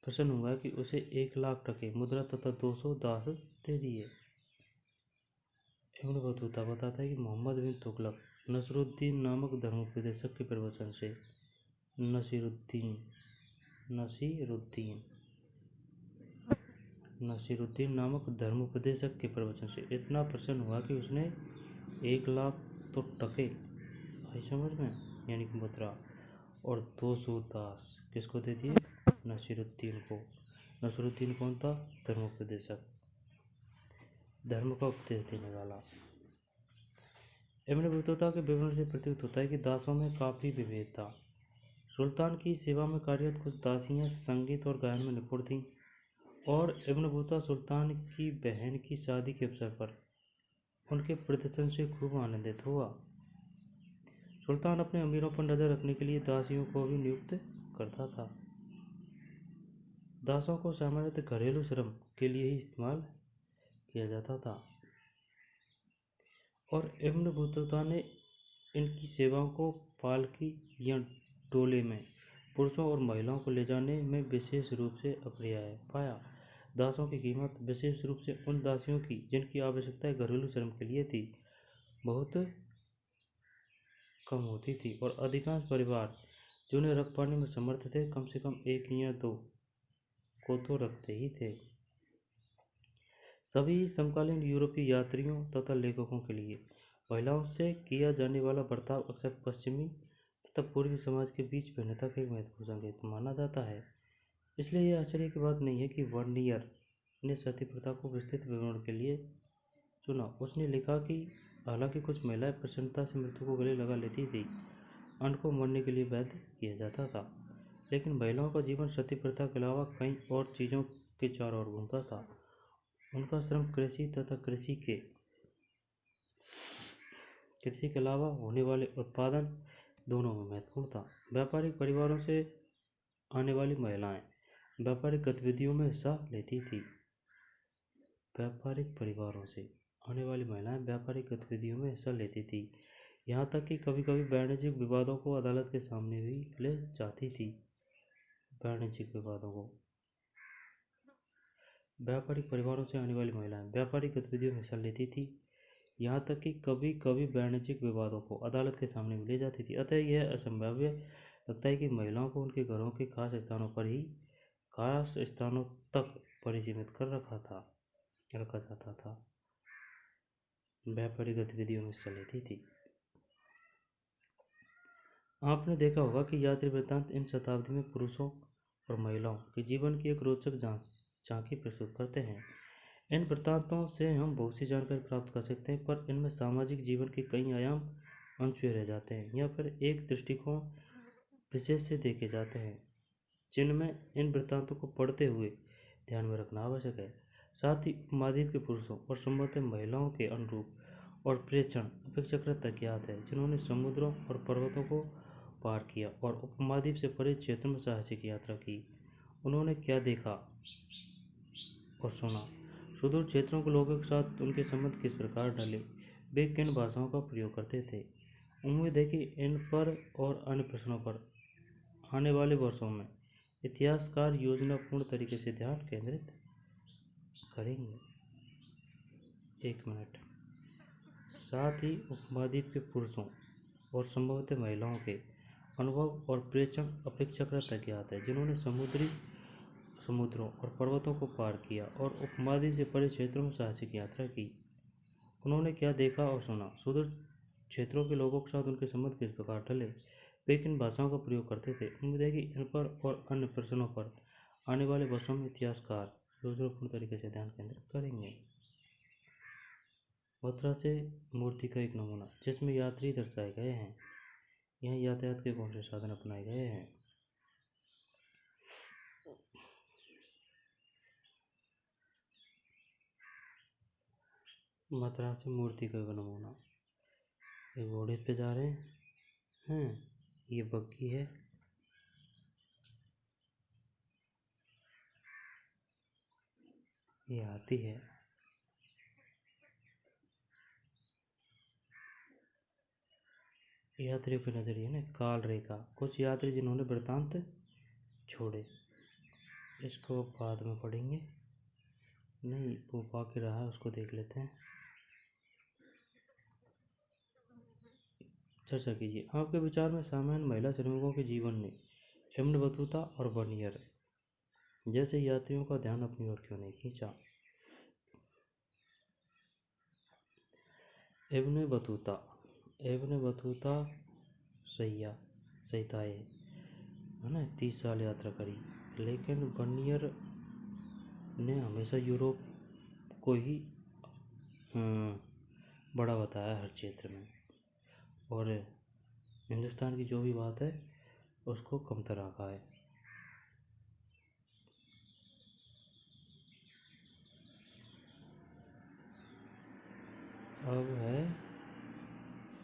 प्रसन्न हुआ कि उसे 1,00,000 टके मुद्रा तथा 200 दास दे दिए। इब्न बतूता बताता है कि मोहम्मद बिन तुगलक नसरुद्दीन नामक धर्मोपदेशक के प्रवचन से नसीरुद्दीन नामक धर्मोपदेशक के प्रवचन से इतना प्रसन्न हुआ कि उसने 1,00,000 तो टके भाई समझ में, यानी कि मुद्रा, और 200 दास किसको दे दिए? नसीरुद्दीन को। नसीरुद्दीन कौन था? धर्मोपदेशक, धर्म का उपदेश देने वाला। इब्न बतूता के विवरण से प्रतीत होता है कि दासों में काफी विभेद था। सुल्तान की सेवा में कार्यरत कुछ दासियां संगीत और गायन में निपुण थीं और इब्न बतूता सुल्तान की बहन की शादी के अवसर पर उनके प्रदर्शन से खूब आनंदित हुआ। सुल्तान अपने अमीरों पर नजर रखने के लिए दासियों को भी नियुक्त करता था। दासों को सामान्यतः घरेलू श्रम के लिए ही इस्तेमाल किया जाता था और इब्न बतूता ने इनकी सेवाओं को पालकी या डोले में पुरुषों और महिलाओं को ले जाने में विशेष रूप से अपरिहार्य पाया। दासों की कीमत, विशेष रूप से उन दासियों की जिनकी आवश्यकताएं घरेलू श्रम के लिए थी, बहुत कम होती थी और अधिकांश परिवार जिन्हें रख पाने में समर्थ थे कम से कम 1 या 2 को तो रखते ही थे। सभी समकालीन यूरोपीय यात्रियों तथा लेखकों के लिए महिलाओं से किया जाने वाला बर्ताव अक्सर पश्चिमी तथा पूर्वी समाज के बीच भिन्नता का एक महत्वपूर्ण संकेत माना जाता है। इसलिए यह आश्चर्य की बात नहीं है कि बर्नियर ने सती प्रथा को विस्तृत विवरण के लिए चुना। उसने लिखा कि हालांकि कुछ महिलाएं प्रसन्नता से मृत्यु को गले लगा लेती थी, अन्य को मरने के लिए बाध्य किया जाता था, लेकिन महिलाओं का जीवन सती प्रथा के अलावा कई और चीज़ों के चारों ओर घूमता था। उनका श्रम कृषि तथा कृषि के अलावा होने वाले उत्पादन दोनों में महत्वपूर्ण था। व्यापारिक परिवारों से आने वाली महिलाएं व्यापारिक गतिविधियों में हिस्सा लेती थी। व्यापारिक परिवारों से आने वाली महिलाएं व्यापारिक गतिविधियों में हिस्सा लेती थी, यहाँ तक कि कभी कभी वाणिज्यिक विवादों को अदालत के सामने भी ले जाती थी। वाणिज्यिक विवादों को व्यापारिक परिवारों से आने वाली महिलाएं व्यापारिक गतिविधियों में हिस्सा लेती थी, यहाँ तक कि कभी कभी वाणिज्यिक विवादों को अदालत के सामने भी ले जाती थी। अतः यह असंभाव्य लगता है कि महिलाओं को उनके घरों के खास स्थानों तक परिसीमित कर रखा जाता था। व्यापारिक गतिविधियों में हिस्सा लेती थी। आपने देखा होगा कि यात्री वृत्तांत इन शताब्दी में पुरुषों और महिलाओं के जीवन की एक रोचक झांकी प्रस्तुत करते हैं। इन वृत्तांतों से हम बहुत सी जानकारी प्राप्त कर सकते हैं, पर इनमें सामाजिक जीवन के कई आयाम अनछुए रह जाते हैं या फिर एक दृष्टिकोण विशेष से देखे जाते हैं, जिनमें इन वृत्तांतों को पढ़ते हुए ध्यान में रखना आवश्यक है। साथ ही उपमहाद्वीप के पुरुषों और संभवतः महिलाओं के अनुरूप और प्रेक्षण अपेक्षाकृत अज्ञात है, जिन्होंने समुद्रों और पर्वतों को पार किया और उपमहाद्वीप से परे क्षेत्र में साहसिक यात्रा की। उन्होंने क्या देखा और सुना, सुदूर क्षेत्रों के लोगों के साथ उनके संबंध किस प्रकार ढले, वे किन भाषाओं का प्रयोग करते थे। उम्मीद है कि इन पर और अन्य प्रश्नों पर आने वाले वर्षों में इतिहासकार योजनापूर्ण तरीके से ध्यान केंद्रित करेंगे। एक मिनट। साथ ही उपमहाद्वीप के पुरुषों और संभवतः महिलाओं के अनुभव और प्रेक्षण अपेक्षाकृत अज्ञात है, जिन्होंने समुद्रों और पर्वतों को पार किया और उपमहाद्वीप से परे क्षेत्रों में साहसिक यात्रा की। उन्होंने क्या देखा और सुना, सुदूर क्षेत्रों के लोगों के साथ उनके संबंध किस प्रकार ढले, वे किन भाषाओं का प्रयोग करते थे। उम्मीद है कि इन पर और अन्य प्रश्नों पर आने वाले वर्षों में इतिहासकार योजनापूर्ण तरीके से ध्यान केंद्रित करेंगे। मथुरा से मूर्ति का एक नमूना जिसमें यात्री दर्शाए गए हैं। यहाँ यातायात के कौन से साधन अपनाए गए हैं। मथुरा से मूर्ति का एक नमूना, ये घोड़े पे जा रहे हैं, ये बग्घी है, ये हाथी है। यात्रियों के नजरिए ने काल रेखा, कुछ यात्री जिन्होंने वृत्तांत छोड़े, इसको बाद में पढ़ेंगे, नहीं वो बाकी रहा है उसको देख लेते हैं। चर्चा कीजिए, आपके विचार में सामान्य महिला श्रमिकों के जीवन ने इब्न बतूता और बर्नियर जैसे यात्रियों का ध्यान अपनी ओर क्यों नहीं खींचा। इब्न बतूता सहिताए है ना 30 साल यात्रा करी, लेकिन बर्नियर ने हमेशा यूरोप को ही बड़ा बताया हर क्षेत्र में, और हिंदुस्तान की जो भी बात है उसको कमतर रखा है। अब है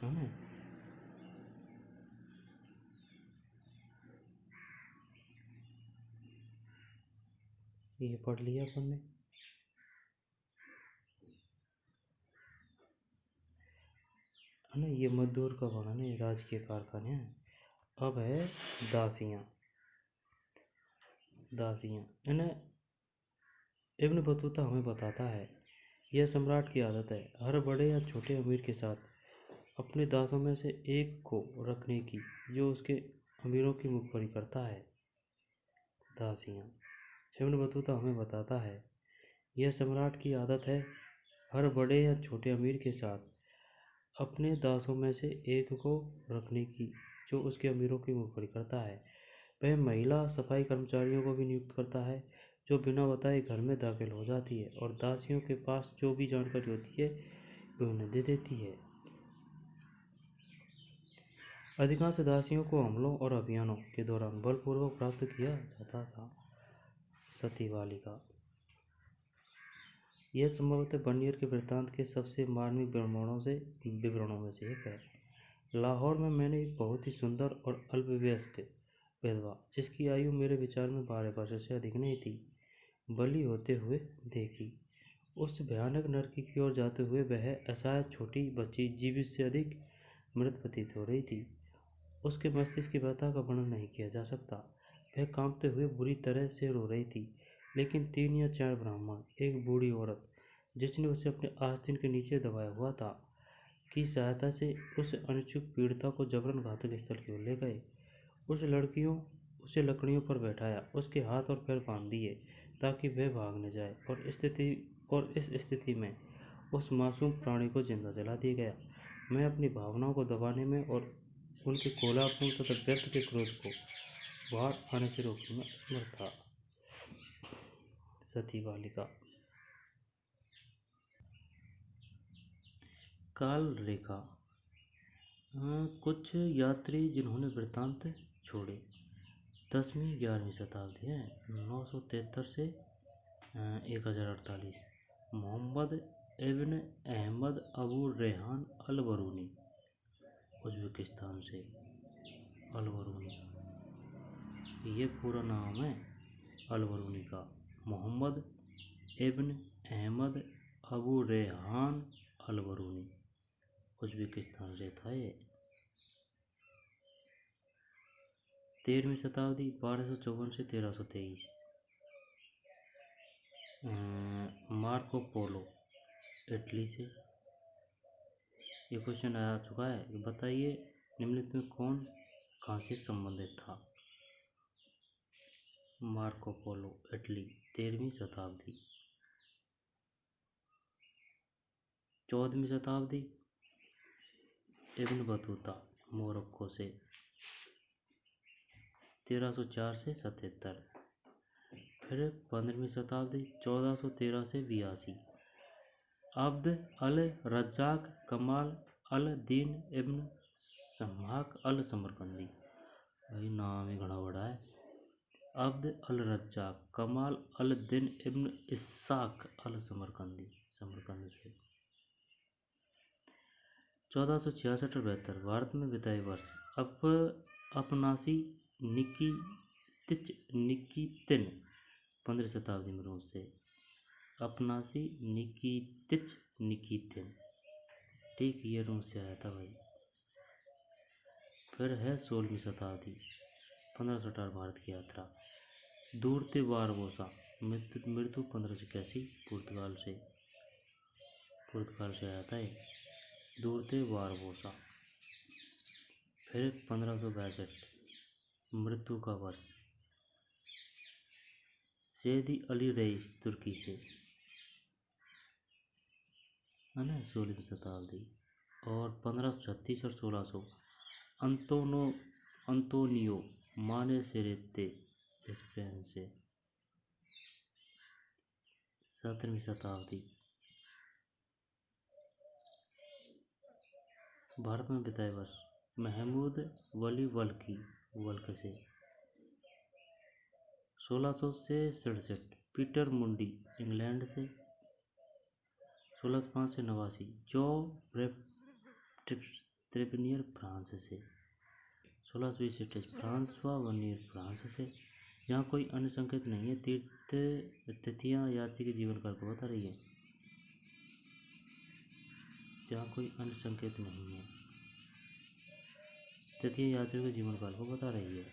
ना, ये पढ़ लिया अपन ने, है ना, ये मजदूर का वर्णन है, राजकीय कारखाने हैं। अब है दासियाँ इन्हें इब्न बतूता हमें बताता है, यह सम्राट की आदत है हर बड़े या छोटे अमीर के साथ अपने दासों में से एक को रखने की, जो उसके अमीरों की मुखबरी करता है। दासियाँ इब्न बतूता हमें बताता है, यह सम्राट की आदत है हर बड़े या छोटे अमीर के साथ अपने दासों में से एक को रखने की, जो उसके अमीरों की मुखबरी करता है। वह महिला सफाई कर्मचारियों को भी नियुक्त करता है, जो बिना बताए घर में दाखिल हो जाती है और दासियों के पास जो भी जानकारी होती है वे उन्हें दे देती है। अधिकांश दासियों को हमलों और अभियानों के दौरान बलपूर्वक प्राप्त किया जाता था। सती बालिका, यह संभवतः बर्नियर के वृत्तांत के सबसे मार्मिक विवरणों में से एक है। लाहौर में मैंने एक बहुत ही सुंदर और अल्पवयस्क विधवा, जिसकी आयु मेरे विचार में 12 वर्ष से अधिक नहीं थी, बली होते हुए देखी। उस भयानक नरकी की ओर जाते हुए वह असहाय छोटी बच्ची जीवित से अधिक मृत प्रतीत हो रही थी। उसके मस्तिष्क की व्यथा का वर्णन नहीं किया जा सकता। वह कांपते हुए बुरी तरह से रो रही थी, लेकिन 3 या 4 ब्राह्मण, एक बूढ़ी औरत जिसने उसे अपने आस्तीन के नीचे दबाया हुआ था, की सहायता से उस अनिच्छुक पीड़िता को जबरन घातक स्थल की ओर ले गए। उसे लकड़ियों पर बैठाया, उसके हाथ और पैर बांध दिए ताकि वह भाग न जाए, और इस स्थिति में उस मासूम प्राणी को जिंदा जला दिया गया। मैं अपनी भावनाओं को दबाने में और उनके कोलापूर्ण तथा व्यर्थ के क्रोध को बाहर आने से रोकने में असमर्थ था। सती बालिका। काल रेखा। कुछ यात्री जिन्होंने वृत्तांत छोड़े। 10वीं 11वीं शताब्दी है 973 से 1048। मोहम्मद इब्न अहमद अबू रेहान अल बरूनी, उज़्बेकिस्तान से। अल बरूनी, ये पूरा नाम है अल बरूनी का। मोहम्मद इब्न अहमद अबू रेहान अल बरूनी, उज़्बेकिस्तान से था ये। 13वीं शताब्दी 1254 से 1323। मार्को पोलो, इटली से। ये क्वेश्चन आ चुका है कि बताइए निम्नलिखित में कौन कहाँ से संबंधित था। मार्को पोलो, इटली, 13वीं शताब्दी। 14वीं शताब्दी इब्न बतूता, मोरक्को से। 1304 से 77। फिर 15वीं शताब्दी 1413 से 82। अब्द अल रज्जाक कमाल अल दीन इब्न सम्हाक अल समरकंदी, भाई नाम ही घना बड़ा है। अब्द अल रज्जाक कमाल अल दीन इब्न इस्साक अल समरकंदी, समरकंद से। 1466 और 72 भारत में बिताए वर्ष। अपनासी निकीतिन 15वीं शताब्दी में रूस से। अपनासी निकीतिन, ठीक, ये रूस से आया था भाई। फिर है 16वीं शताब्दी 1518 भारत की यात्रा। दूरते बारबोसा, मृत्यु 1581, पुर्तगाल से आया था ये। दूरते बारबोसा। फिर 1562 मृत्यु का वर्ष। सैदी अली रईस, तुर्की से, है ना, 16वीं शताब्दी। और 1536 और 1600 अंतोनियो माने सेरेते, स्पेन से। 17वीं शताब्दी भारत में बिताए वर्ष। महमूद वली वल्की, वल्क से। 1600 से 67 पीटर मुंडी, इंग्लैंड से। 1605 से 89 जो ट्रेपनियर, फ्रांस से। 1620 से फ्रांसवा वर्नियर, फ्रांस से। जहाँ कोई अन्य संकेत नहीं है। तीर्थ तिथियाँ यात्री के जीवन काल को बता रही है। जहाँ कोई अन्य संकेत नहीं है, तिथियाँ यात्री के जीवन काल को बता रही है।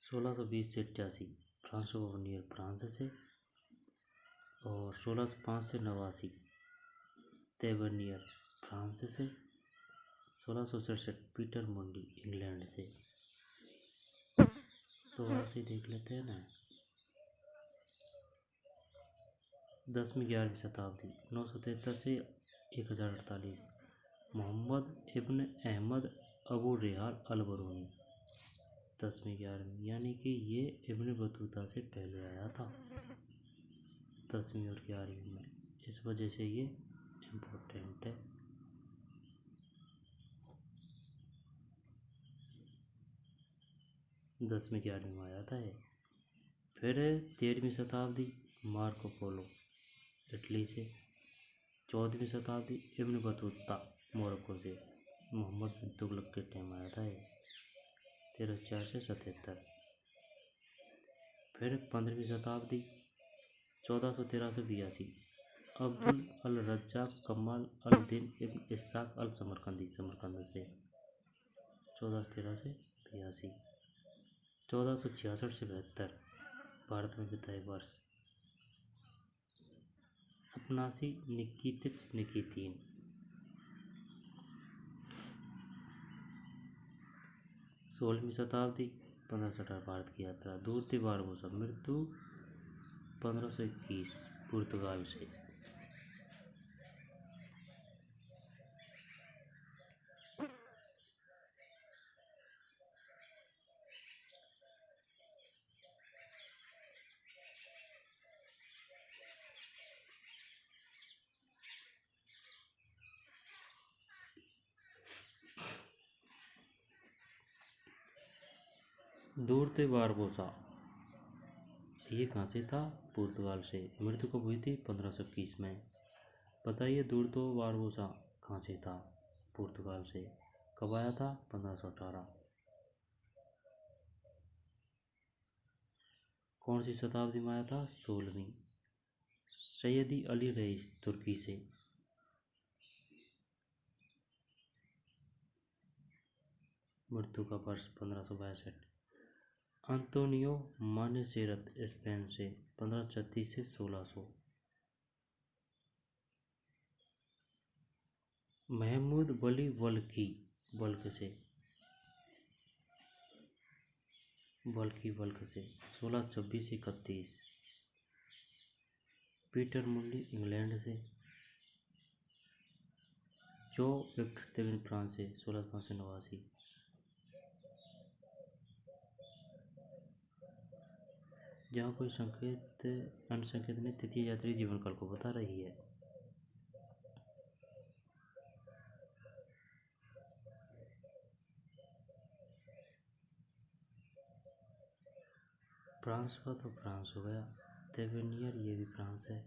1620 से 88 फ्रांसवा वर्नियर, फ्रांस से। और 1605 से 89 तेवर्नियर, फ्रांस से। 1667 पीटर मुंडी, इंग्लैंड से। तो ऐसे देख लेते हैं ना। 10वीं 11वीं शताब्दी 973 से 1048 मोहम्मद इब्न अहमद अबू रेहान अल बरूनी, 10वीं 11वीं, यानी कि ये इब्न बतूता से पहले आया था 10वीं और 11वीं में, इस वजह से ये इम्पोर्टेंट है। 10वीं 11वीं में आया था ये। फिर 13वीं शताब्दी मार्को पोलो, इटली से। 14वीं शताब्दी इब्न बतूता, मोरक्को से। मोहम्मद बिन तुगलक के टाइम आया था ये, 1304 से 77। फिर 15वीं शताब्दी 1413 से 82 अब्दुल अल रज्जाक कमाल अल दीन इब्न इस्साक अल समरकंदी, समरकंद से। 1413 से 82। 1466 से 72 भारत में बिताए वर्ष। अपनासी निकीतिन। 16वीं शताब्दी 1518 भारत की यात्रा। दूरते बारबोसा, मृत्यु 1521, पुर्तगाल से। दूरते बारबोसा, ये कहाँ से था? पुर्तगाल से। मृत्यु कब हुई थी? 1521 में। बताइए दूरतो बारबोसा कहाँ से था? पुर्तगाल से। कब आया था? 1518। कौन सी शताब्दी में आया था? 16वीं। सैयदी अली रईस तुर्की से। मृत्यु का वर्ष 1562। अंतोनियो मानेसेरत स्पेन से, 1536 से 1600। महमूद वली वल्की, बल्ख से। बल्खी बल्ख से, 1626 31। पीटर मुंडी इंग्लैंड से। जो विक्टर फ्रांस से, 1605 से 89। जहाँ कोई संकेत अन्य संकेत ने तृतीय यात्री जीवन काल को बता रही है। फ्रांस का तो फ्रांस हो गया। तेवेनियर ये भी फ्रांस है।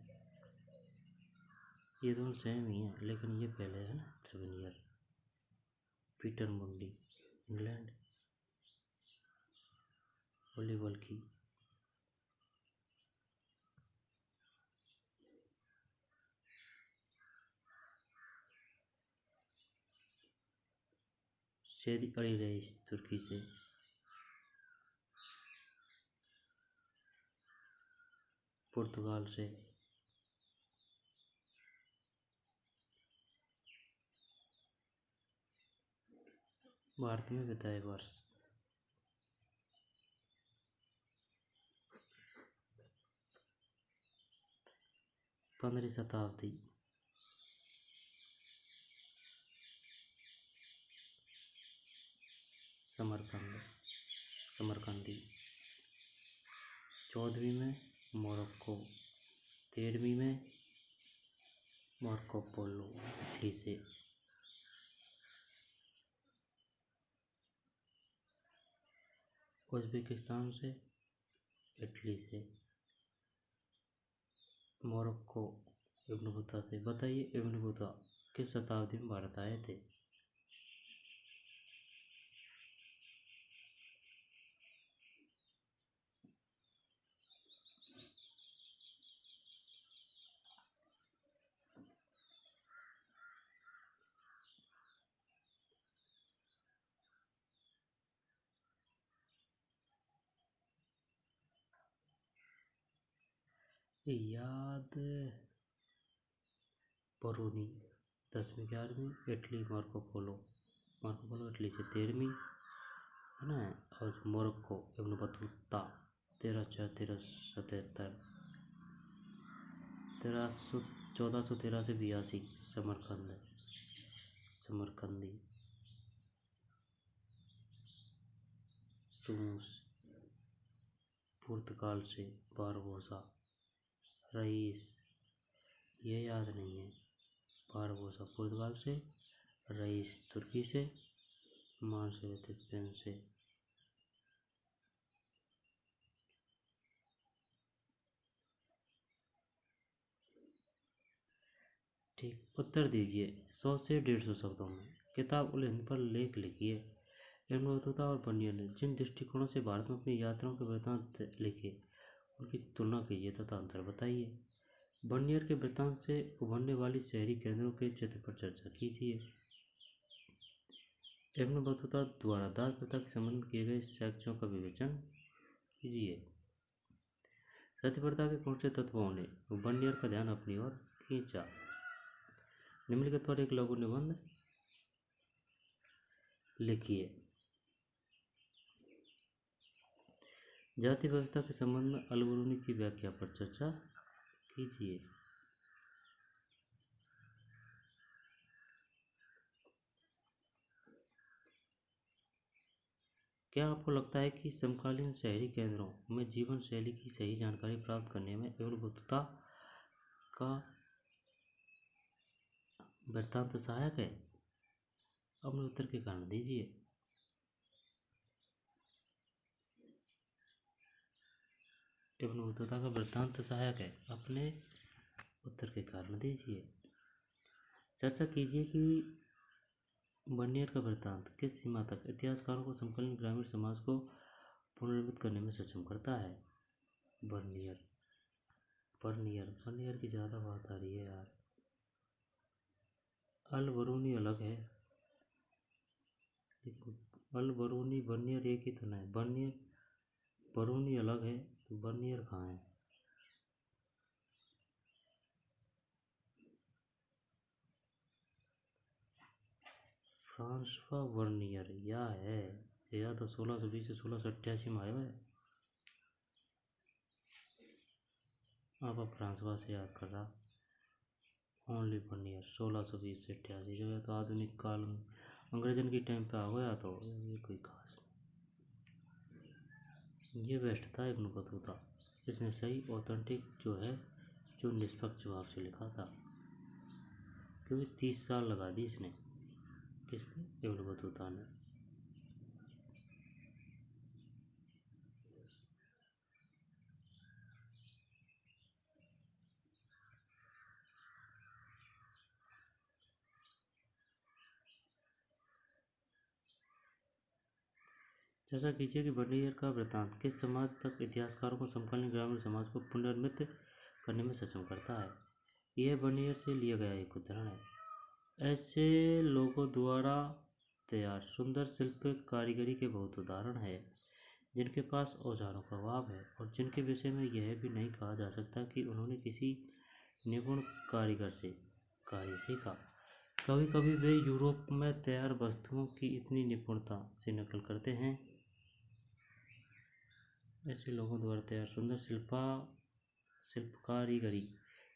ये दोनों सेम ही हैं, लेकिन ये पहले है ना तेवेनियर। पीटर मुंडी इंग्लैंड। वॉलीबॉल की। सैयद अली रईस तुर्की से। पुर्तगाल से। भारत में बिताए वर्ष। 15वीं शताब्दी। समरकंद, समरकंदी। 14वीं में मोरक्को। 13वीं में मार्को पोलो इटली से। उज़्बेकिस्तान से, इटली से। मोरक्को इब्न बतूता से। बताइए इब्न बतूता किस शताब्दी में भारत आए थे? याद बरूनी 10वीं 11वीं। Italy Marco Polo. Marco Polo Italy से 13वीं है ना। और मोरक्को इब्न बतूता 1304 1377। 1413 से 82। समरकंद, समरकंदी। टूस पुर्तगाल से। बारबोसा रईस, ये याद नहीं है। बारबोसा पुर्तगाल से, रईस तुर्की से, मानसेरत स्पेन से। ठीक उत्तर दीजिए 100 से 150 शब्दों में। किताब उल हिंद पर लेख लिखिए। इब्न बतूता और बर्नियर ने जिन दृष्टिकोणों से भारत में अपनी यात्राओं के वृत्तांत लिखे उनकी तुलना कीजिए तथा अंतर बताइए। बर्नियर के वृत्तांत से उभरने वाली शहरी केंद्रों के चित्र पर चर्चा कीजिए। इब्न बतूता द्वारा दास प्रथा के संबंध में किए गए साक्ष्यों का विवेचन कीजिए। सती प्रथा के कौन से तत्वों ने बर्नियर का ध्यान अपनी ओर खींचा? निम्नलिखित पर एक लघु निबंध लिखिए। जाति व्यवस्था के संबंध में अल बरूनी की व्याख्या पर चर्चा कीजिए। क्या आपको लगता है कि समकालीन शहरी केंद्रों में जीवन शैली की सही जानकारी प्राप्त करने में इब्न बतूता का वृत्तांत सहायक है? अपने उत्तर के कारण दीजिए। एवं बुद्धता का वृत्तांत सहायक है? अपने उत्तर के कारण दीजिए। चर्चा कीजिए कि बर्नियर का वृत्तांत किस सीमा तक इतिहासकारों को समकालीन ग्रामीण समाज को पुनर्निर्मित करने में सक्षम करता है? बर्नियर बर्नियर बर्नियर की ज़्यादा बात आ रही है यार। अल बरूनी अलग है, अल बरूनी बर्नियर एक ही तो नहीं। बर्नियर बरूनी अलग है तो बर्नियर कहाँ है? फ्रांसवा बर्नियर या है, या तो 1620 से 1688 में आया है। अब फ्रांसवा से याद कर रहा। ओनली बर्नियर 1620 से 88 जो है तो आधुनिक काल में अंग्रेजन की टाइम पे आ गया, तो ये कोई खास नहीं। ये बेस्ट था इब्न बतूता। इसने सही ऑथेंटिक जो है, जो निष्पक्ष भाव से लिखा था, क्योंकि 30 साल लगा दी इसने। किसने? इब्न बतूता ने। चर्चा कीजिए कि बर्नियर का वृत्तांत किस समाज तक इतिहासकारों को समकालीन ग्रामीण समाज को पुनर्निर्मित करने में सक्षम करता है? यह बर्नियर से लिया गया एक उदाहरण है। ऐसे लोगों द्वारा तैयार सुंदर शिल्प कारीगरी के बहुत उदाहरण है जिनके पास औजारों का अभाव है और जिनके विषय में यह भी नहीं कहा जा सकता कि उन्होंने किसी निपुण कारीगर से कार्य सीखा। कभी कभी वे यूरोप में तैयार वस्तुओं की इतनी निपुणता से नकल करते हैं। ऐसे लोगों द्वारा तैयार सुंदर शिल्प कारीगरी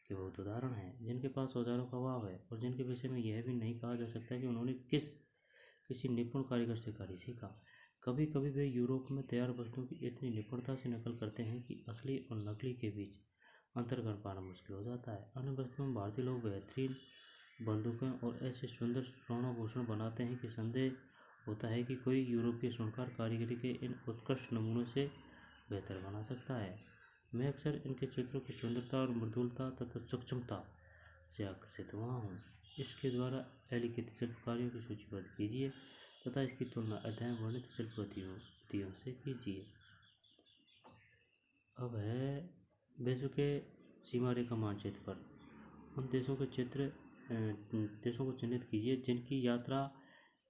के बहुत उदाहरण हैं जिनके पास औजारों का अभाव है और जिनके विषय में यह भी नहीं कहा जा सकता कि उन्होंने किसी निपुण कारीगर से कार्य सीखा। कभी कभी वे यूरोप में तैयार वस्तुओं की इतनी निपुणता से नकल करते हैं कि असली और नकली के बीच अंतर कर पाना मुश्किल हो जाता है। अन्य वस्तुओं में भारतीय लोग बेहतरीन बंदूकें और ऐसे सुंदर स्वर्णाभूषण बनाते हैं कि संदेह होता है कि कोई यूरोपीय स्वर्णकार कारीगरी के इन उत्कृष्ट नमूनों से बेहतर बना सकता है। मैं अक्सर इनके चित्रों की सुंदरता और मृदुलता तथा सूक्ष्मता से आकर्षित हुआ हूँ। इसके द्वारा अलिखित शिल्पकारियों की सूचीबद्ध कीजिए तथा इसकी तुलना अध्ययन वर्णित शिल्पविधियों से कीजिए। अब है विश्व के सीमा रेखा मानचित्र पर उन देशों को चिन्हित कीजिए जिनकी यात्रा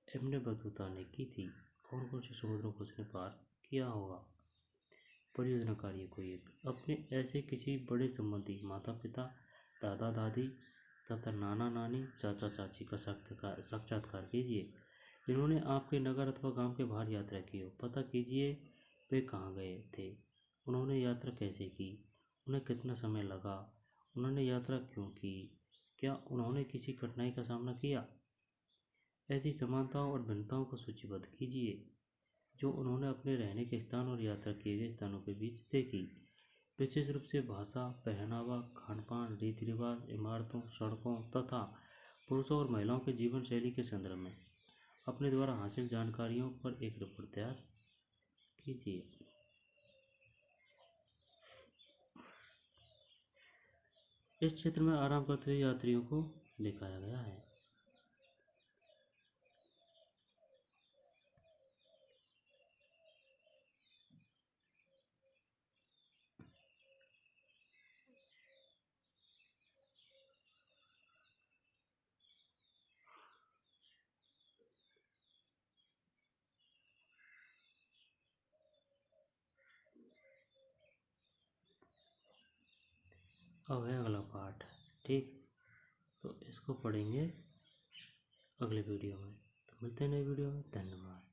इब्न बतूता ने की थी। कौन कौन से समुद्रों को उसने पार किया होगा? परियोजना कार्य कोई एक। अपने ऐसे किसी बड़े संबंधी, माता पिता, दादा दादी तथा नाना नानी, चाचा चाची का साक्षात्कार कीजिए जिन्होंने आपके नगर अथवा गांव के बाहर यात्रा की हो। पता कीजिए वे कहाँ गए थे, उन्होंने यात्रा कैसे की, उन्हें कितना समय लगा, उन्होंने यात्रा क्यों की, क्या उन्होंने किसी कठिनाई का सामना किया। ऐसी समानताओं और भिन्नताओं को सूचीबद्ध कीजिए जो उन्होंने अपने रहने के स्थान और यात्रा किए गए स्थानों के बीच देखी, विशेष रूप से भाषा, पहनावा, खानपान, रीति रिवाज, इमारतों, सड़कों तथा पुरुषों और महिलाओं के जीवन शैली के संदर्भ में अपने द्वारा हासिल जानकारियों पर एक रिपोर्ट तैयार कीजिए। इस क्षेत्र में आराम करते हुए यात्रियों को दिखाया गया है। अब है अगला पार्ट, ठीक, तो इसको पढ़ेंगे अगले वीडियो में। तो मिलते हैं नई वीडियो में। धन्यवाद।